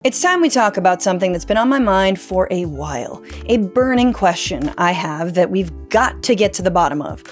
It's time we talk about something that's been on my mind for a while. A burning question I have that we've got to get to the bottom of.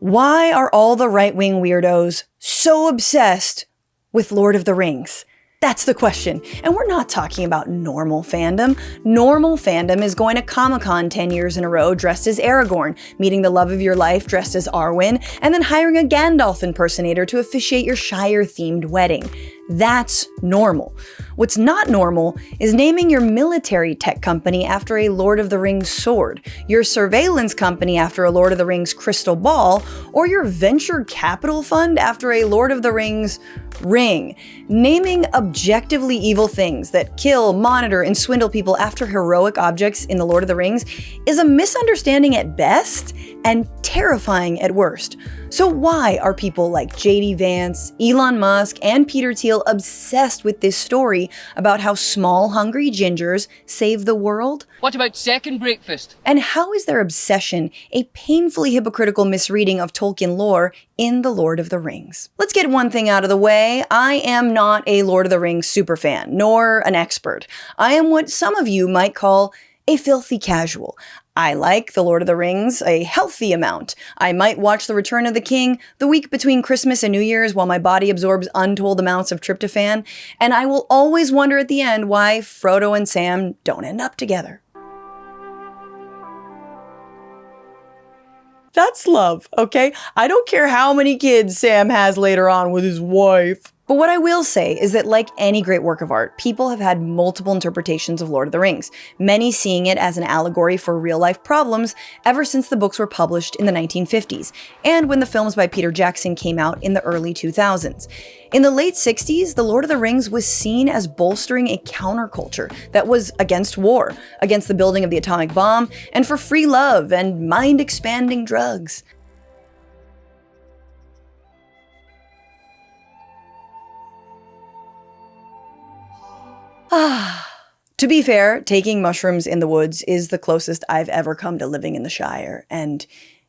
Why are all the right-wing weirdos so obsessed with Lord of the Rings? That's the question. And we're not talking about normal fandom. Normal fandom is going to Comic-Con 10 years in a row dressed as Aragorn, meeting the love of your life dressed as Arwen, and then hiring a Gandalf impersonator to officiate your Shire-themed wedding. That's normal. What's not normal is naming your military tech company after a Lord of the Rings sword, your surveillance company after a Lord of the Rings crystal ball, or your venture capital fund after a Lord of the Rings ring. Naming objectively evil things that kill, monitor, and swindle people after heroic objects in the Lord of the Rings is a misunderstanding at best and terrifying at worst. So why are people like J.D. Vance, Elon Musk, and Peter Thiel obsessed with this story about how small, hungry gingers save the world? What about second breakfast? And how is their obsession a painfully hypocritical misreading of Tolkien lore in The Lord of the Rings? Let's get one thing out of the way. I am not a Lord of the Rings superfan, nor an expert. I am what some of you might call a filthy casual. I like The Lord of the Rings a healthy amount. I might watch The Return of the King the week between Christmas and New Year's while my body absorbs untold amounts of tryptophan, and I will always wonder at the end why Frodo and Sam don't end up together. That's love, okay? I don't care how many kids Sam has later on with his wife. But what I will say is that like any great work of art, people have had multiple interpretations of Lord of the Rings, many seeing it as an allegory for real-life problems ever since the books were published in the 1950s, and when the films by Peter Jackson came out in the early 2000s. In the late 60s, The Lord of the Rings was seen as bolstering a counterculture that was against war, against the building of the atomic bomb, and for free love and mind-expanding drugs. To be fair, taking mushrooms in the woods is the closest I've ever come to living in the Shire, and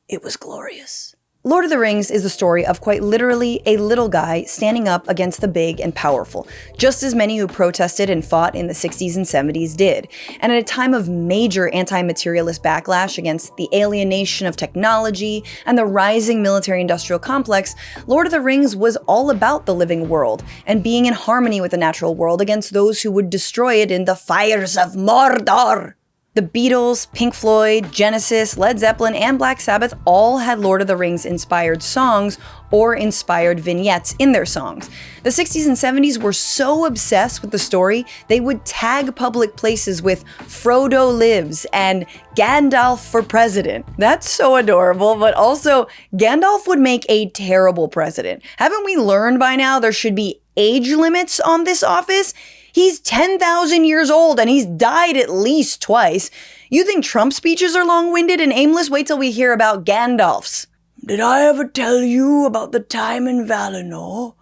it was glorious. Lord of the Rings is the story of quite literally a little guy standing up against the big and powerful, just as many who protested and fought in the 60s and 70s did. And at a time of major anti-materialist backlash against the alienation of technology and the rising military-industrial complex, Lord of the Rings was all about the living world and being in harmony with the natural world against those who would destroy it in the fires of Mordor. The Beatles, Pink Floyd, Genesis, Led Zeppelin, and Black Sabbath all had Lord of the Rings inspired songs or inspired vignettes in their songs. The 60s and 70s were so obsessed with the story, they would tag public places with Frodo lives and Gandalf for president. That's so adorable, but also Gandalf would make a terrible president. Haven't we learned by now there should be age limits on this office? He's 10,000 years old and he's died at least twice. You think Trump's speeches are long-winded and aimless? Wait till we hear about Gandalf's. Did I ever tell you about the time in Valinor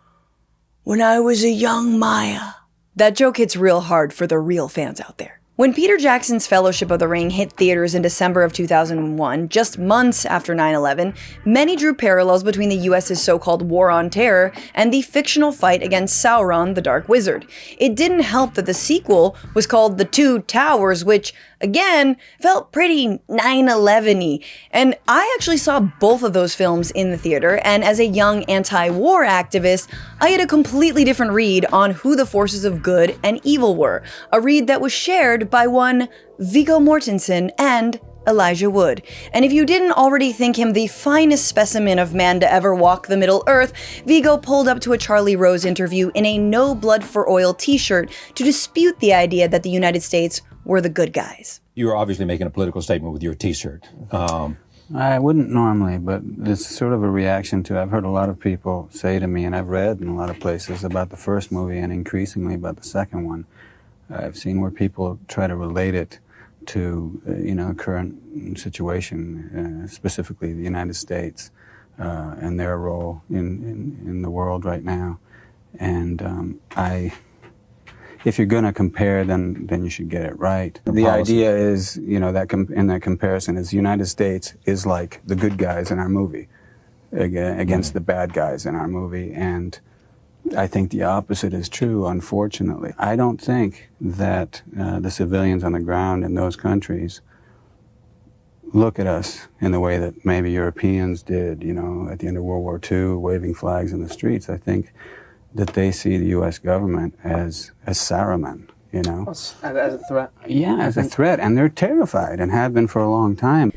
when I was a young Maya? That joke hits real hard for the real fans out there. When Peter Jackson's Fellowship of the Ring hit theaters in December of 2001, just months after 9/11, many drew parallels between the US's so-called War on Terror and the fictional fight against Sauron, the Dark Wizard. It didn't help that the sequel was called The Two Towers, which, again, felt pretty 9/11-y. And I actually saw both of those films in the theater, and as a young anti-war activist, I had a completely different read on who the forces of good and evil were, a read that was shared by one Viggo Mortensen and Elijah Wood. And if you didn't already think him the finest specimen of man to ever walk the Middle Earth, Viggo pulled up to a Charlie Rose interview in a No Blood for Oil t-shirt to dispute the idea that the United States were the good guys. You were obviously making a political statement with your t-shirt. I wouldn't normally, but it's sort of a reaction to, I've heard a lot of people say to me, and I've read in a lot of places about the first movie and increasingly about the second one. I've seen where people try to relate it to, current situation, specifically the United States and their role in the world right now. And if you're going to compare, then you should get it right. The idea is, that in that comparison is the United States is like the good guys in our movie against the bad guys in our movie. And I think the opposite is true, unfortunately. I don't think that the civilians on the ground in those countries look at us in the way that maybe Europeans did, you know, at the end of World War II, waving flags in the streets. I think that they see the U.S. government as Saruman, you know. As a threat? Yeah, as a threat, and they're terrified and have been for a long time.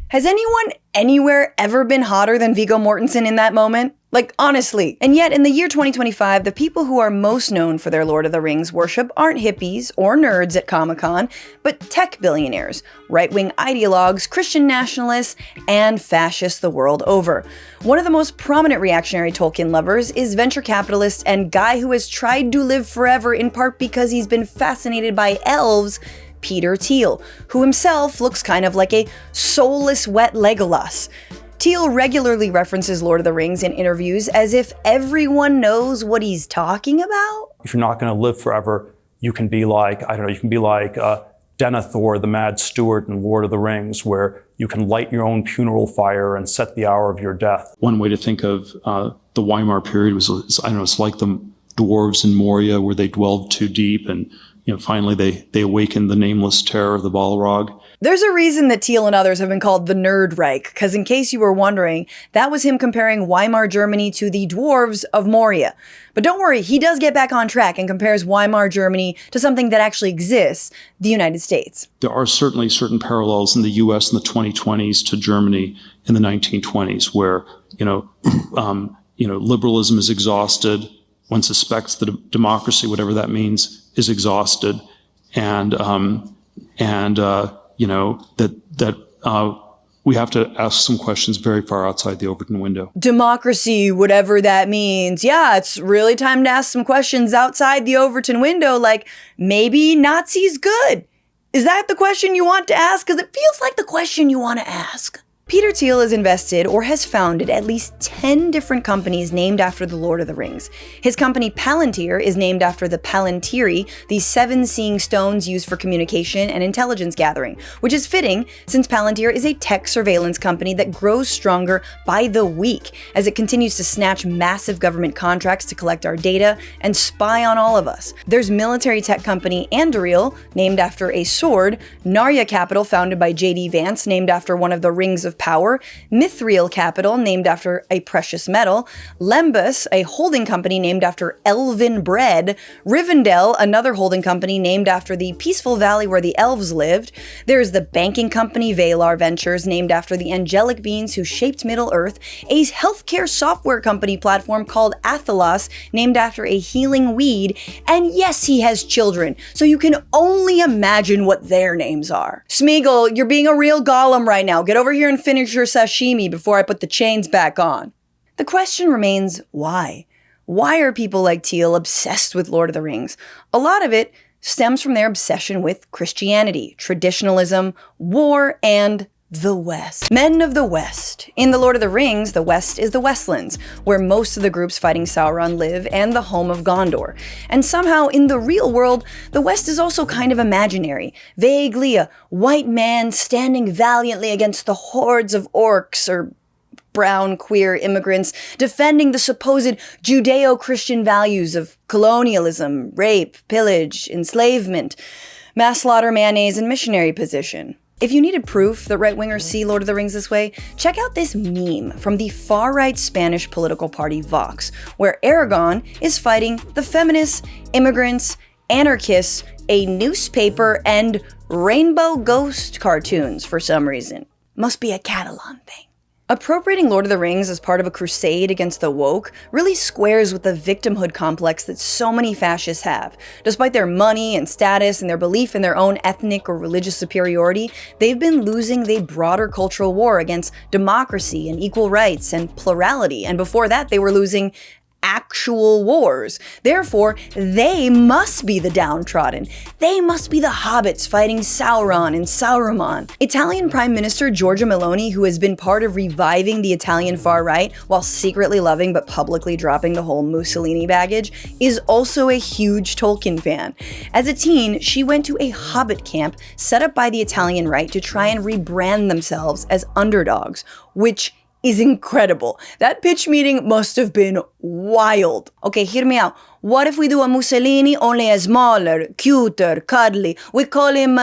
Has anyone anywhere ever been hotter than Viggo Mortensen in that moment? Like, honestly. And yet, in the year 2025, the people who are most known for their Lord of the Rings worship aren't hippies or nerds at Comic-Con, but tech billionaires, right-wing ideologues, Christian nationalists, and fascists the world over. One of the most prominent reactionary Tolkien lovers is venture capitalist and guy who has tried to live forever in part because he's been fascinated by elves, Peter Thiel, who himself looks kind of like a soulless wet Legolas. Thiel regularly references Lord of the Rings in interviews as if everyone knows what he's talking about. If you're not going to live forever, you can be like, I don't know, you can be like Denethor, the Mad Steward in Lord of the Rings, where you can light your own funeral fire and set the hour of your death. One way to think of the Weimar period was, I don't know, it's like the dwarves in Moria where they dwelled too deep and finally they awakened the nameless terror of the Balrog. There's a reason that Thiel and others have been called the Nerd Reich, because in case you were wondering, that was him comparing Weimar Germany to the dwarves of Moria. But don't worry, he does get back on track and compares Weimar Germany to something that actually exists, the United States. There are certainly certain parallels in the U.S. in the 2020s to Germany in the 1920s, where liberalism is exhausted. One suspects that democracy, whatever that means, is exhausted, and we have to ask some questions very far outside the Overton window. Democracy, whatever that means. Yeah, it's really time to ask some questions outside the Overton window, like, maybe Nazis good? Is that the question you want to ask? Because it feels like the question you want to ask. Peter Thiel has invested or has founded at least 10 different companies named after the Lord of the Rings. His company Palantir is named after the Palantiri, the 7 seeing stones used for communication and intelligence gathering, which is fitting since Palantir is a tech surveillance company that grows stronger by the week as it continues to snatch massive government contracts to collect our data and spy on all of us. There's military tech company Anduril, named after a sword, Narya Capital, founded by J.D. Vance, named after one of the Rings of Power, Mithril Capital, named after a precious metal, Lembas, a holding company named after elven bread, Rivendell, another holding company named after the peaceful valley where the elves lived. There's the banking company Valar Ventures, named after the angelic beings who shaped Middle-earth, a healthcare software company platform called Athelos, named after a healing weed, and yes, he has children, so you can only imagine what their names are. Smeagol, you're being a real Gollum right now. Get over here and finish your sashimi before I put the chains back on. The question remains, why? Why are people like Thiel obsessed with Lord of the Rings? A lot of it stems from their obsession with Christianity, traditionalism, war, and the West. Men of the West. In The Lord of the Rings, the West is the Westlands, where most of the groups fighting Sauron live, and the home of Gondor. And somehow, in the real world, the West is also kind of imaginary. Vaguely a white man standing valiantly against the hordes of orcs or brown queer immigrants, defending the supposed Judeo-Christian values of colonialism, rape, pillage, enslavement, mass slaughter, mayonnaise, and missionary position. If you needed proof that right-wingers see Lord of the Rings this way, check out this meme from the far-right Spanish political party Vox, where Aragon is fighting the feminists, immigrants, anarchists, a newspaper, and rainbow ghost cartoons for some reason. Must be a Catalan thing. Appropriating Lord of the Rings as part of a crusade against the woke really squares with the victimhood complex that so many fascists have. Despite their money and status and their belief in their own ethnic or religious superiority, they've been losing the broader cultural war against democracy and equal rights and plurality, and before that they were losing actual wars. Therefore, they must be the downtrodden. They must be the hobbits fighting Sauron and Saruman. Italian Prime Minister Giorgia Meloni, who has been part of reviving the Italian far right while secretly loving but publicly dropping the whole Mussolini baggage, is also a huge Tolkien fan. As a teen, she went to a hobbit camp set up by the Italian right to try and rebrand themselves as underdogs, which is incredible. That pitch meeting must have been wild. Okay, hear me out. What if we do a Mussolini only a smaller, cuter, cuddly? We call him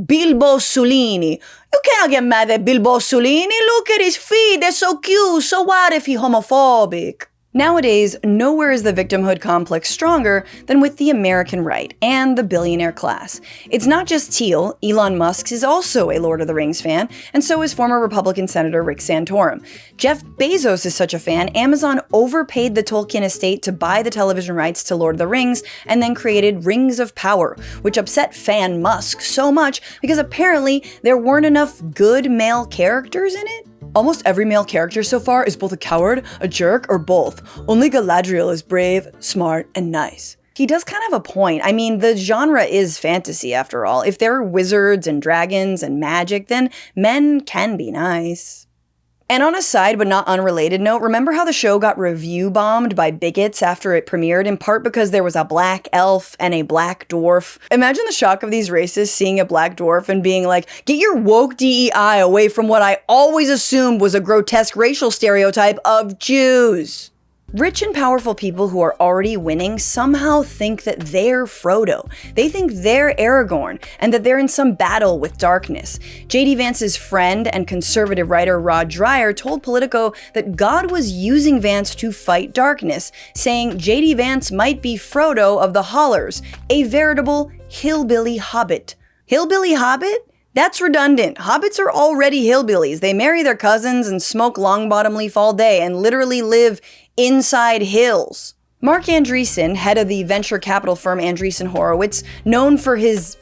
Bilbo Sulini. You cannot get mad at Bilbo Sulini. Look at his feet, they're so cute. So what if he's homophobic? Nowadays, nowhere is the victimhood complex stronger than with the American right and the billionaire class. It's not just Teal, Elon Musk is also a Lord of the Rings fan, and so is former Republican Senator Rick Santorum. Jeff Bezos is such a fan, Amazon overpaid the Tolkien estate to buy the television rights to Lord of the Rings and then created Rings of Power, which upset fan Musk so much because apparently there weren't enough good male characters in it. Almost every male character so far is both a coward, a jerk, or both. Only Galadriel is brave, smart, and nice. He does kind of have a point. I mean, the genre is fantasy after all. If there are wizards and dragons and magic, then men can be nice. And on a side but not unrelated note, remember how the show got review bombed by bigots after it premiered, in part because there was a black elf and a black dwarf? Imagine the shock of these racists seeing a black dwarf and being like, get your woke DEI away from what I always assumed was a grotesque racial stereotype of Jews. Rich and powerful people who are already winning somehow think that they're Frodo. They think they're Aragorn, and that they're in some battle with darkness. J.D. Vance's friend and conservative writer Rod Dreher told Politico that God was using Vance to fight darkness, saying J.D. Vance might be Frodo of the Hollers, a veritable hillbilly hobbit. Hillbilly hobbit? That's redundant. Hobbits are already hillbillies. They marry their cousins and smoke Longbottom Leaf all day and literally live inside hills. Mark Andreessen, head of the venture capital firm Andreessen Horowitz, known for his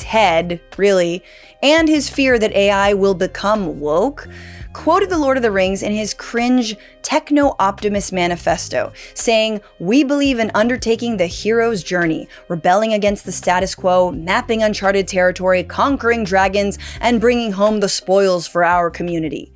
head, really, and his fear that AI will become woke, quoted The Lord of the Rings in his cringe techno-optimist manifesto, saying, "We believe in undertaking the hero's journey, rebelling against the status quo, mapping uncharted territory, conquering dragons, and bringing home the spoils for our community."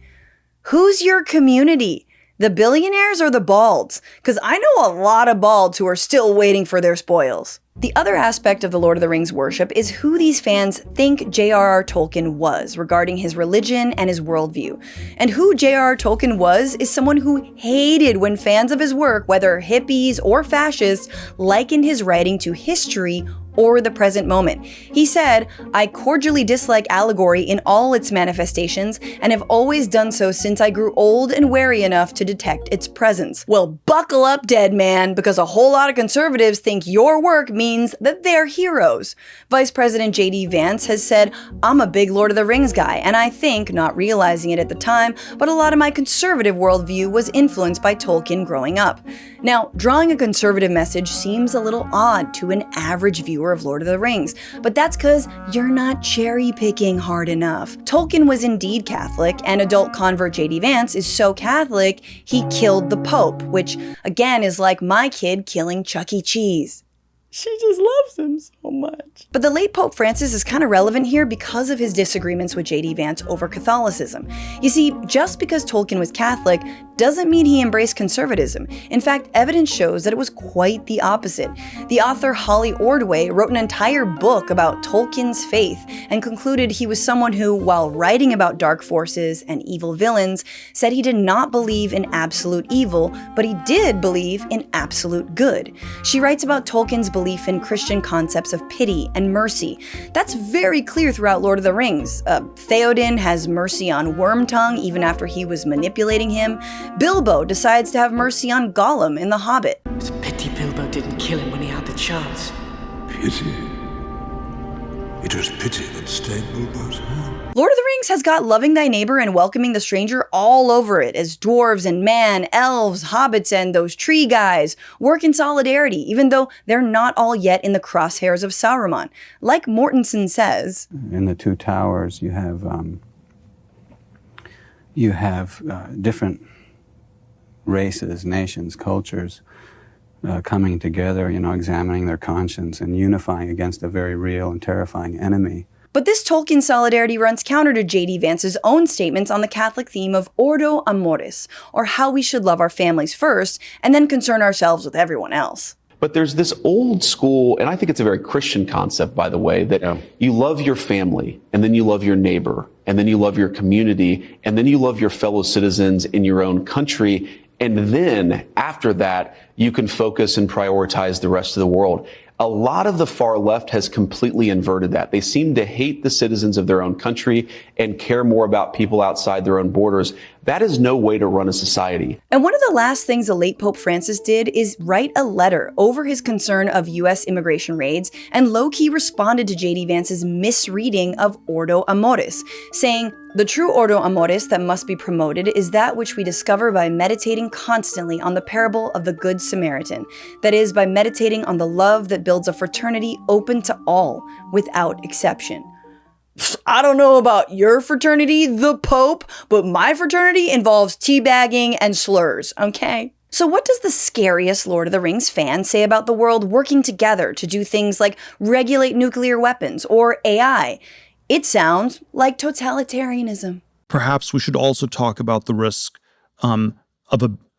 Who's your community? The billionaires or the balds? Because I know a lot of balds who are still waiting for their spoils. The other aspect of the Lord of the Rings worship is who these fans think J.R.R. Tolkien was regarding his religion and his worldview. And who J.R.R. Tolkien was is someone who hated when fans of his work, whether hippies or fascists, likened his writing to history or the present moment. He said, "I cordially dislike allegory in all its manifestations and have always done so since I grew old and wary enough to detect its presence." Well, buckle up, dead man, because a whole lot of conservatives think your work means that they're heroes. Vice President J.D. Vance has said, "I'm a big Lord of the Rings guy, and I think, not realizing it at the time, but a lot of my conservative worldview was influenced by Tolkien growing up." Now, drawing a conservative message seems a little odd to an average viewer of Lord of the Rings, but that's because you're not cherry picking hard enough. Tolkien was indeed Catholic, and adult convert J.D. Vance is so Catholic, he killed the Pope, which again is like my kid killing Chuck E. Cheese. She just loves him so much. But the late Pope Francis is kind of relevant here because of his disagreements with J.D. Vance over Catholicism. You see, just because Tolkien was Catholic doesn't mean he embraced conservatism. In fact, evidence shows that it was quite the opposite. The author Holly Ordway wrote an entire book about Tolkien's faith and concluded he was someone who, while writing about dark forces and evil villains, said he did not believe in absolute evil, but he did believe in absolute good. She writes about Tolkien's belief in Christian concepts of pity and mercy. That's very clear throughout Lord of the Rings. Theoden has mercy on Wormtongue even after he was manipulating him. Bilbo decides to have mercy on Gollum in The Hobbit. It's a pity Bilbo didn't kill him when he had the chance. Pity? It was pity that stayed Bilbo's hand. Lord of the Rings has got loving thy neighbor and welcoming the stranger all over it, as dwarves and man, elves, hobbits, and those tree guys work in solidarity, even though they're not all yet in the crosshairs of Saruman. Like Mortensen says, in the Two Towers, you have different races, nations, cultures coming together, examining their conscience and unifying against a very real and terrifying enemy. But this Tolkien solidarity runs counter to J.D. Vance's own statements on the Catholic theme of Ordo Amoris, or how we should love our families first and then concern ourselves with everyone else. But there's this old school, and I think it's a very Christian concept, by the way, that you love your family, and then you love your neighbor, and then you love your community, and then you love your fellow citizens in your own country. And then after that, you can focus and prioritize the rest of the world. A lot of the far left has completely inverted that. They seem to hate the citizens of their own country and care more about people outside their own borders. That is no way to run a society. And one of the last things the late Pope Francis did is write a letter over his concern of US immigration raids, and low-key responded to J.D. Vance's misreading of Ordo Amoris, saying, "The true Ordo Amoris that must be promoted is that which we discover by meditating constantly on the parable of the Good Samaritan. That is, by meditating on the love that builds a fraternity open to all, without exception." I don't know about your fraternity, the Pope, but my fraternity involves teabagging and slurs, okay? So what does the scariest Lord of the Rings fan say about the world working together to do things like regulate nuclear weapons or AI? It sounds like totalitarianism. Perhaps we should also talk about the risk of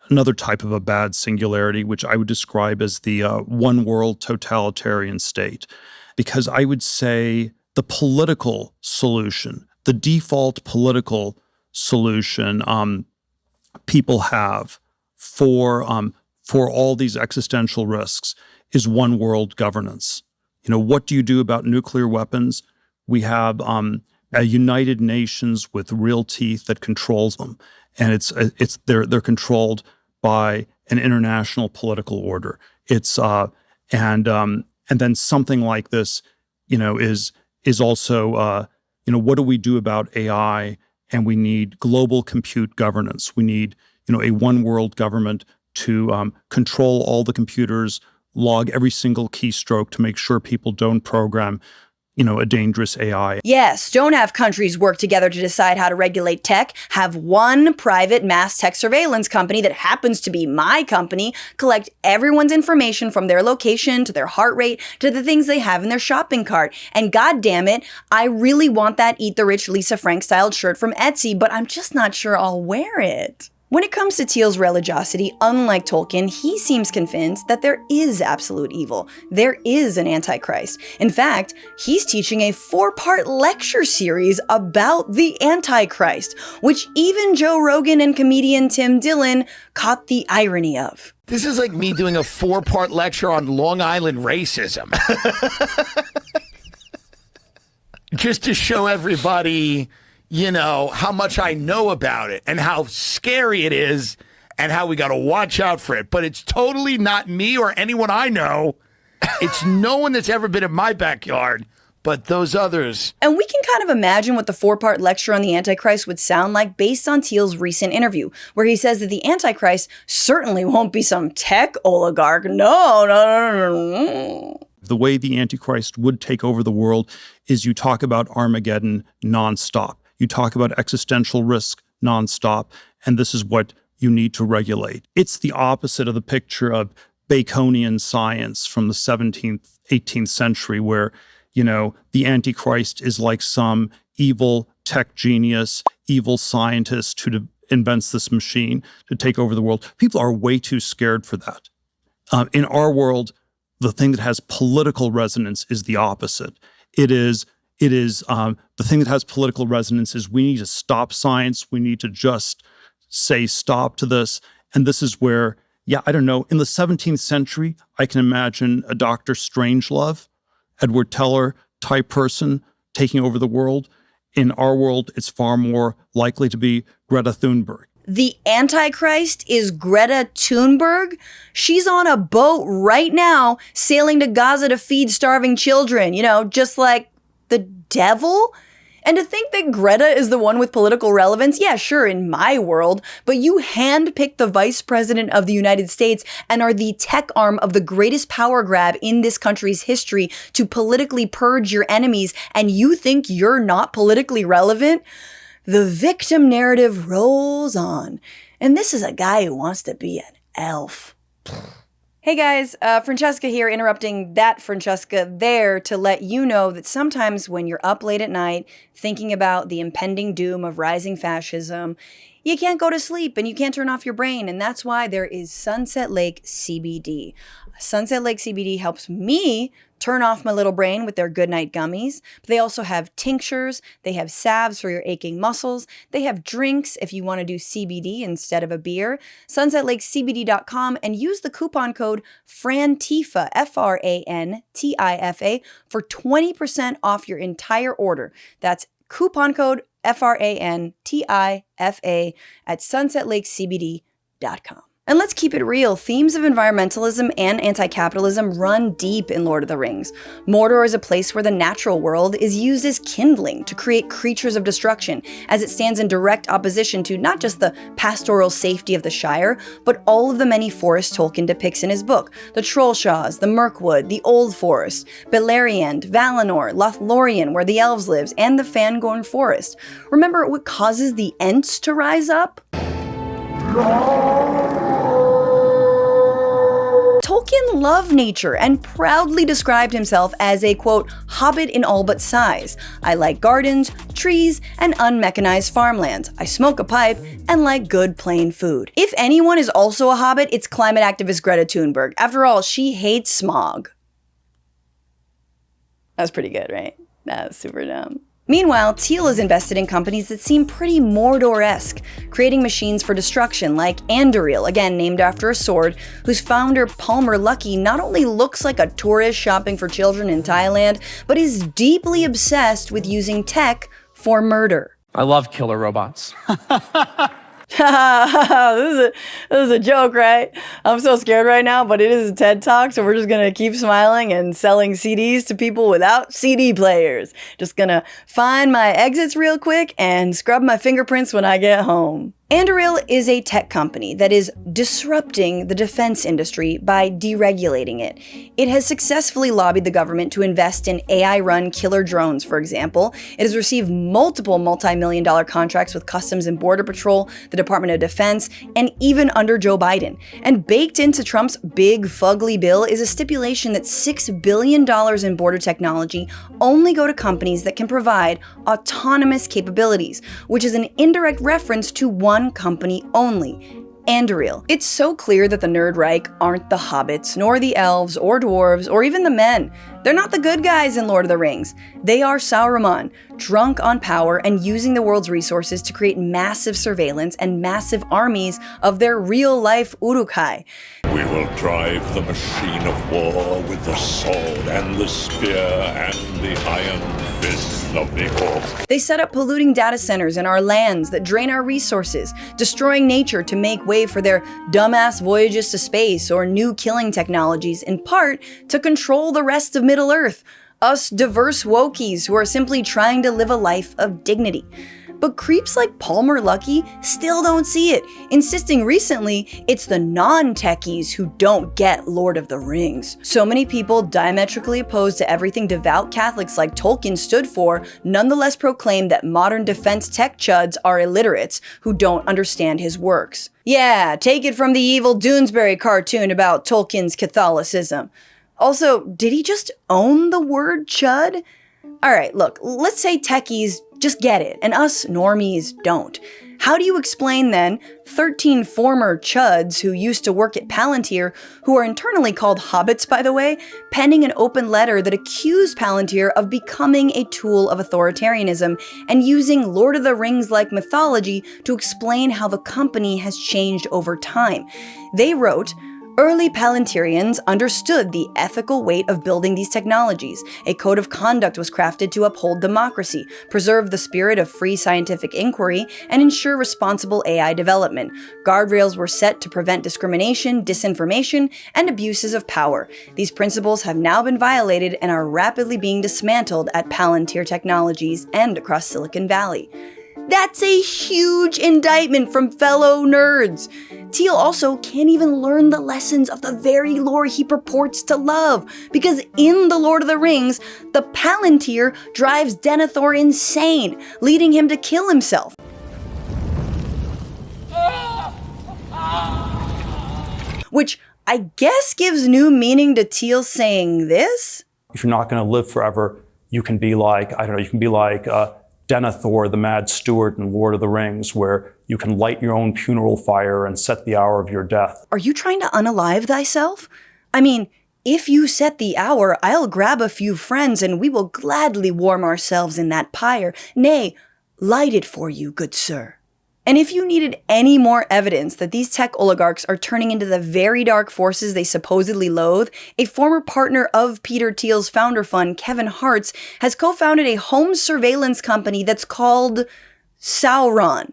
another type of a bad singularity, which I would describe as the one world totalitarian state. Because I would say the political solution, the default political solution people have for all these existential risks is one world governance. You know, what do you do about nuclear weapons? We have a United Nations with real teeth that controls them, and they're controlled by an international political order. And then something like this, is also, what do we do about AI? And we need global compute governance. We need, a one world government to control all the computers, log every single keystroke to make sure people don't program, a dangerous AI. Yes, don't have countries work together to decide how to regulate tech. Have one private mass tech surveillance company that happens to be my company collect everyone's information from their location to their heart rate to the things they have in their shopping cart. And god damn it, I really want that Eat the Rich Lisa Frank styled shirt from Etsy, but I'm just not sure I'll wear it. When it comes to Teal's religiosity, unlike Tolkien, he seems convinced that there is absolute evil. There is an Antichrist. In fact, he's teaching a 4-part lecture series about the Antichrist, which even Joe Rogan and comedian Tim Dillon caught the irony of. This is like me doing a 4-part lecture on Long Island racism. Just to show everybody, how much I know about it and how scary it is and how we got to watch out for it. But it's totally not me or anyone I know. It's no one that's ever been in my backyard, but those others. And we can kind of imagine what the 4-part lecture on the Antichrist would sound like based on Teal's recent interview, where he says that the Antichrist certainly won't be some tech oligarch. No. The way the Antichrist would take over the world is you talk about Armageddon nonstop. You talk about existential risk nonstop, and this is what you need to regulate. It's the opposite of the picture of Baconian science from the 17th, 18th century, where, the Antichrist is like some evil tech genius, evil scientist who invents this machine to take over the world. People are way too scared for that. In our world, the thing that has political resonance is the opposite. It is the thing that has political resonance is we need to stop science. We need to just say stop to this. And this is where, in the 17th century, I can imagine a Dr. Strangelove, Edward Teller type person taking over the world. In our world, it's far more likely to be Greta Thunberg. The Antichrist is Greta Thunberg? She's on a boat right now sailing to Gaza to feed starving children, just like the devil? And to think that Greta is the one with political relevance, yeah, sure, in my world, but you handpicked the vice president of the United States and are the tech arm of the greatest power grab in this country's history to politically purge your enemies, and you think you're not politically relevant? The victim narrative rolls on. And this is a guy who wants to be an elf. Hey guys, Francesca here, interrupting that Francesca there to let you know that sometimes when you're up late at night thinking about the impending doom of rising fascism, you can't go to sleep and you can't turn off your brain, and that's why there is Sunset Lake CBD. Sunset Lake CBD helps me turn off my little brain with their Goodnight gummies. But they also have tinctures, they have salves for your aching muscles, they have drinks if you want to do CBD instead of a beer. SunsetLakeCBD.com and use the coupon code FRANTIFA, FRANTIFA, for 20% off your entire order. That's coupon code FRANTIFA at SunsetLakeCBD.com. And let's keep it real, themes of environmentalism and anti-capitalism run deep in Lord of the Rings. Mordor is a place where the natural world is used as kindling to create creatures of destruction, as it stands in direct opposition to not just the pastoral safety of the Shire, but all of the many forests Tolkien depicts in his book. The Trollshaws, the Mirkwood, the Old Forest, Beleriand, Valinor, Lothlorien, where the elves live, and the Fangorn Forest. Remember what causes the Ents to rise up? Tolkien loved nature and proudly described himself as a, quote, hobbit in all but size. I like gardens, trees, and unmechanized farmlands. I smoke a pipe and like good plain food. If anyone is also a hobbit, it's climate activist Greta Thunberg. After all, she hates smog. That's pretty good, right? That's super dumb. Meanwhile, Teal is invested in companies that seem pretty Mordor-esque, creating machines for destruction like Anduril, again named after a sword, whose founder Palmer Luckey not only looks like a tourist shopping for children in Thailand, but is deeply obsessed with using tech for murder. I love killer robots. This is a joke, right? I'm so scared right now, but it is a TED Talk, so we're just gonna keep smiling and selling CDs to people without CD players. Just gonna find my exits real quick and scrub my fingerprints when I get home. Anduril is a tech company that is disrupting the defense industry by deregulating it. It has successfully lobbied the government to invest in AI-run killer drones, for example. It has received multiple multi-million-dollar contracts with Customs and Border Patrol, the Department of Defense, and even under Joe Biden. And baked into Trump's big fugly bill is a stipulation that $6 billion in border technology only go to companies that can provide autonomous capabilities, which is an indirect reference to one company only, Anduril. It's so clear that the Nerd Reich aren't the hobbits, nor the elves, or dwarves, or even the men. They're not the good guys in Lord of the Rings. They are Saruman, drunk on power and using the world's resources to create massive surveillance and massive armies of their real-life Uruk-hai. We will drive the machine of war with the sword and the spear and the iron fist of the orc. They set up polluting data centers in our lands that drain our resources, destroying nature to make way for their dumbass voyages to space or new killing technologies, in part to control the rest of Middle-earth, us diverse wokies who are simply trying to live a life of dignity. But creeps like Palmer Luckey still don't see it, insisting recently it's the non-techies who don't get Lord of the Rings. So many people diametrically opposed to everything devout Catholics like Tolkien stood for nonetheless proclaim that modern defense tech chuds are illiterates who don't understand his works. Yeah, take it from the evil Doonesbury cartoon about Tolkien's Catholicism. Also, did he just own the word chud? Alright, look, let's say techies just get it, and us normies don't. How do you explain, then, 13 former chuds who used to work at Palantir, who are internally called hobbits, by the way, penning an open letter that accused Palantir of becoming a tool of authoritarianism and using Lord of the Rings-like mythology to explain how the company has changed over time? They wrote, early Palantirians understood the ethical weight of building these technologies. A code of conduct was crafted to uphold democracy, preserve the spirit of free scientific inquiry, and ensure responsible AI development. Guardrails were set to prevent discrimination, disinformation, and abuses of power. These principles have now been violated and are rapidly being dismantled at Palantir Technologies and across Silicon Valley. That's a huge indictment from fellow nerds. Teal also can't even learn the lessons of the very lore he purports to love, because in The Lord of the Rings, the Palantir drives Denethor insane, leading him to kill himself. Which I guess gives new meaning to Teal saying this. If you're not going to live forever, you can be like, I don't know, you can be like Denethor, the Mad Steward in Lord of the Rings, where you can light your own funeral fire and set the hour of your death. Are you trying to unalive thyself? I mean, if you set the hour, I'll grab a few friends and we will gladly warm ourselves in that pyre. Nay, light it for you, good sir. And if you needed any more evidence that these tech oligarchs are turning into the very dark forces they supposedly loathe, a former partner of Peter Thiel's founder fund, Kevin Hartz, has co-founded a home surveillance company that's called Sauron.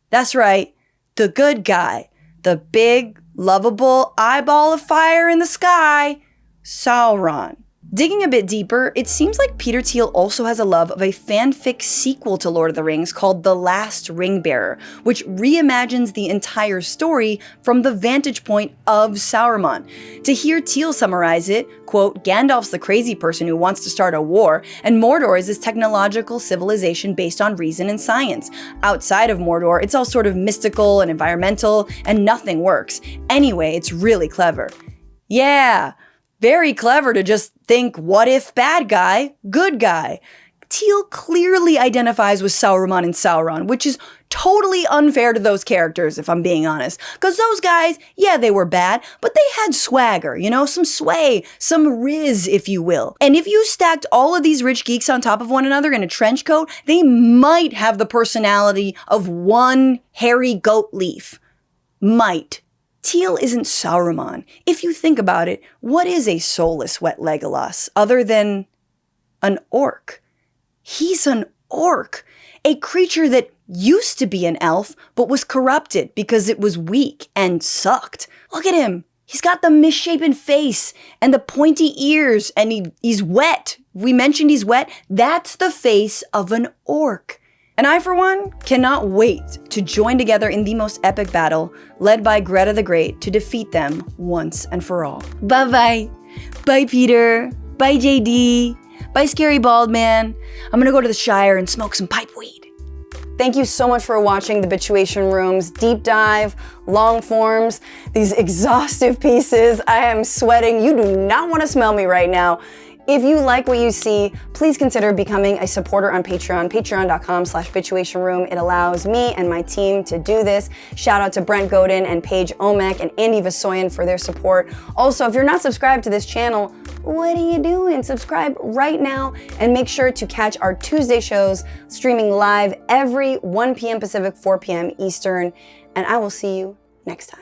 That's right, the good guy, the big, lovable eyeball of fire in the sky, Sauron. Digging a bit deeper, it seems like Peter Thiel also has a love of a fanfic sequel to Lord of the Rings called The Last Ringbearer, which reimagines the entire story from the vantage point of Saruman. To hear Thiel summarize it, quote, Gandalf's the crazy person who wants to start a war, and Mordor is this technological civilization based on reason and science. Outside of Mordor, it's all sort of mystical and environmental, and nothing works. Anyway, it's really clever. Yeah. Very clever to just think, what if bad guy, good guy? Thiel clearly identifies with Saruman and Sauron, which is totally unfair to those characters, if I'm being honest. Because those guys, yeah, they were bad, but they had swagger, you know, some sway, some riz, if you will. And if you stacked all of these rich geeks on top of one another in a trench coat, they might have the personality of one hairy goat leaf. Might. Thiel isn't Saruman. If you think about it, what is a soulless wet Legolas other than an orc? He's an orc, a creature that used to be an elf but was corrupted because it was weak and sucked. Look at him. He's got the misshapen face and the pointy ears and he's wet. We mentioned he's wet. That's the face of an orc. And I, for one, cannot wait to join together in the most epic battle, led by Greta the Great, to defeat them once and for all. Bye-bye. Bye, Peter. Bye, JD. Bye, Scary Bald Man. I'm gonna go to the Shire and smoke some pipe weed. Thank you so much for watching the Bitchuation Room's deep dive, long forms, these exhaustive pieces. I am sweating. You do not want to smell me right now. If you like what you see, please consider becoming a supporter on Patreon, patreon.com/bitchuationroom. It allows me and my team to do this. Shout out to Brent, Godin, and Paige, Oamek, and Andy Vasoyan for their support. Also, if you're not subscribed to this channel, what are you doing? Subscribe right now and make sure to catch our Tuesday shows streaming live every 1 p.m. Pacific, 4 p.m. Eastern, and I will see you next time.